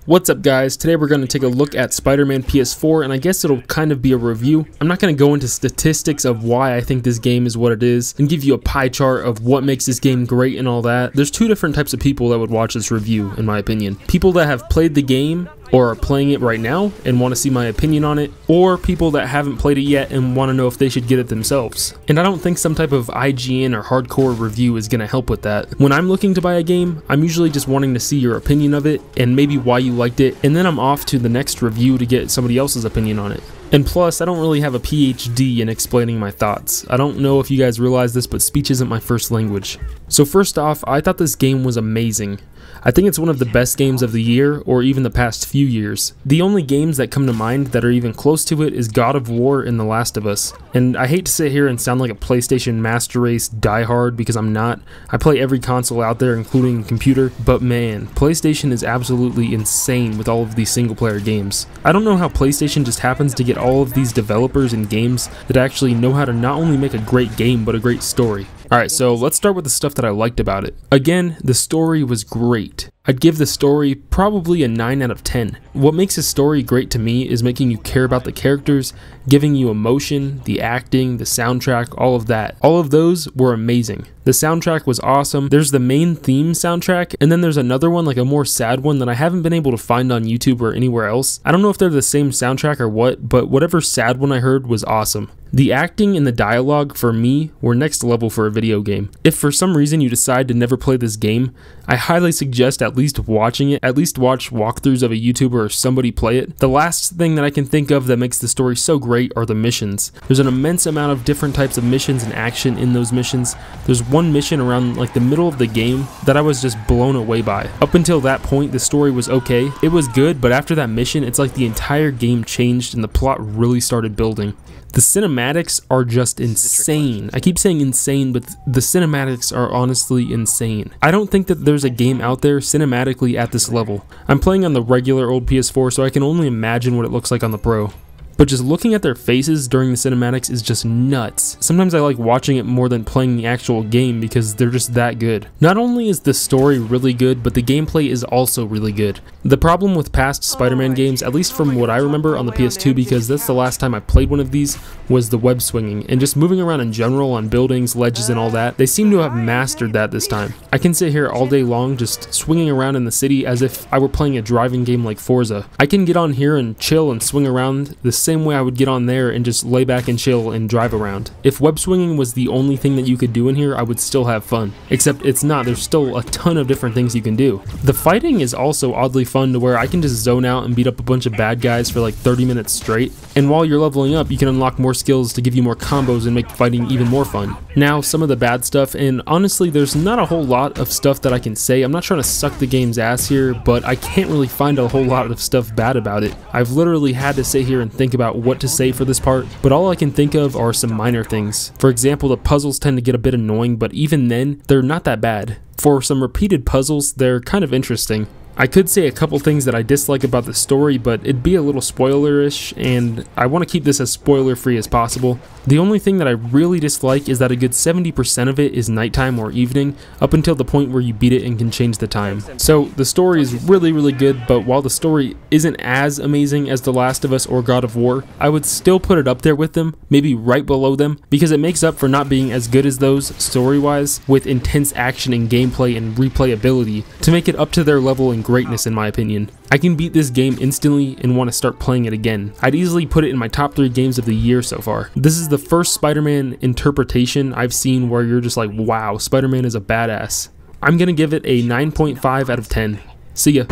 What's up guys, today we're going to take a look at Spider-Man PS4 and I guess it'll kind of be a review. I'm not going to go into statistics of why I think this game is what it is and give you a pie chart of what makes this game great and all that. There's two different types of people that would watch this review in my opinion. People that have played the game or are playing it right now and want to see my opinion on it, or people that haven't played it yet and want to know if they should get it themselves. And I don't think some type of IGN or hardcore review is going to help with that. When I'm looking to buy a game, I'm usually just wanting to see your opinion of it and maybe why you liked it, and then I'm off to the next review to get somebody else's opinion on it. And plus, I don't really have a PhD in explaining my thoughts. I don't know if you guys realize this, but speech isn't my first language. So first off, I thought this game was amazing. I think it's one of the best games of the year, or even the past few years. The only games that come to mind that are even close to it is God of War and The Last of Us. And I hate to sit here and sound like a PlayStation Master Race diehard, because I'm not. I play every console out there, including computer, but man, PlayStation is absolutely insane with all of these single player games. I don't know how PlayStation just happens to get all of these developers and games that actually know how to not only make a great game, but a great story. Alright, so let's start with the stuff that I liked about it. Again, the story was great. I'd give the story probably a 9 out of 10. What makes a story great to me is making you care about the characters, giving you emotion, the acting, the soundtrack, all of that. All of those were amazing. The soundtrack was awesome. There's the main theme soundtrack, and then there's another one, like a more sad one that I haven't been able to find on YouTube or anywhere else. I don't know if they're the same soundtrack or what, but whatever sad one I heard was awesome. The acting and the dialogue for me were next level for a video game. If for some reason you decide to never play this game, I highly suggest at least watching it, at least watch walkthroughs of a YouTuber or somebody play it. The last thing that I can think of that makes the story so great are the missions. There's an immense amount of different types of missions and action in those missions. There's one mission around like the middle of the game that I was just blown away by. Up until that point, the story was okay. It was good, but after that mission, it's like the entire game changed and the plot really started building. The cinematics are just insane. I keep saying insane, but the cinematics are honestly insane. I don't think that there's a game out there cinematically at this level. I'm playing on the regular old PS4, so I can only imagine what it looks like on the Pro. But just looking at their faces during the cinematics is just nuts. Sometimes I like watching it more than playing the actual game because they're just that good. Not only is the story really good, but the gameplay is also really good. The problem with past Spider-Man games, at least from what I remember on the PS2, because that's the last time I played one of these, was the web swinging, and just moving around in general on buildings, ledges, and all that. They seem to have mastered that this time. I can sit here all day long just swinging around in the city as if I were playing a driving game like Forza. I can get on here and chill and swing around the same way I would get on there and just lay back and chill and drive around. If web swinging was the only thing that you could do in here, I would still have fun. Except it's not. There's still a ton of different things you can do. The fighting is also oddly fun to where I can just zone out and beat up a bunch of bad guys for like 30 minutes straight. And while you're leveling up, you can unlock more skills to give you more combos and make fighting even more fun. Now, some of the bad stuff, and honestly, there's not a whole lot of stuff that I can say. I'm not trying to suck the game's ass here, but I can't really find a whole lot of stuff bad about it. I've literally had to sit here and think about what to say for this part, but all I can think of are some minor things. For example, the puzzles tend to get a bit annoying, but even then, they're not that bad. For some repeated puzzles, they're kind of interesting. I could say a couple things that I dislike about the story, but it'd be a little spoilerish, and I want to keep this as spoiler-free as possible. The only thing that I really dislike is that a good 70% of it is nighttime or evening, up until the point where you beat it and can change the time. So the story is really good, but while the story isn't as amazing as The Last of Us or God of War, I would still put it up there with them, maybe right below them, because it makes up for not being as good as those story-wise, with intense action and gameplay and replayability, to make it up to their level and greatness in my opinion. I can beat this game instantly and want to start playing it again. I'd easily put it in my top 3 games of the year so far. This is the first Spider-Man interpretation I've seen where you're just like, wow, Spider-Man is a badass. I'm gonna give it a 9.5 out of 10. See ya.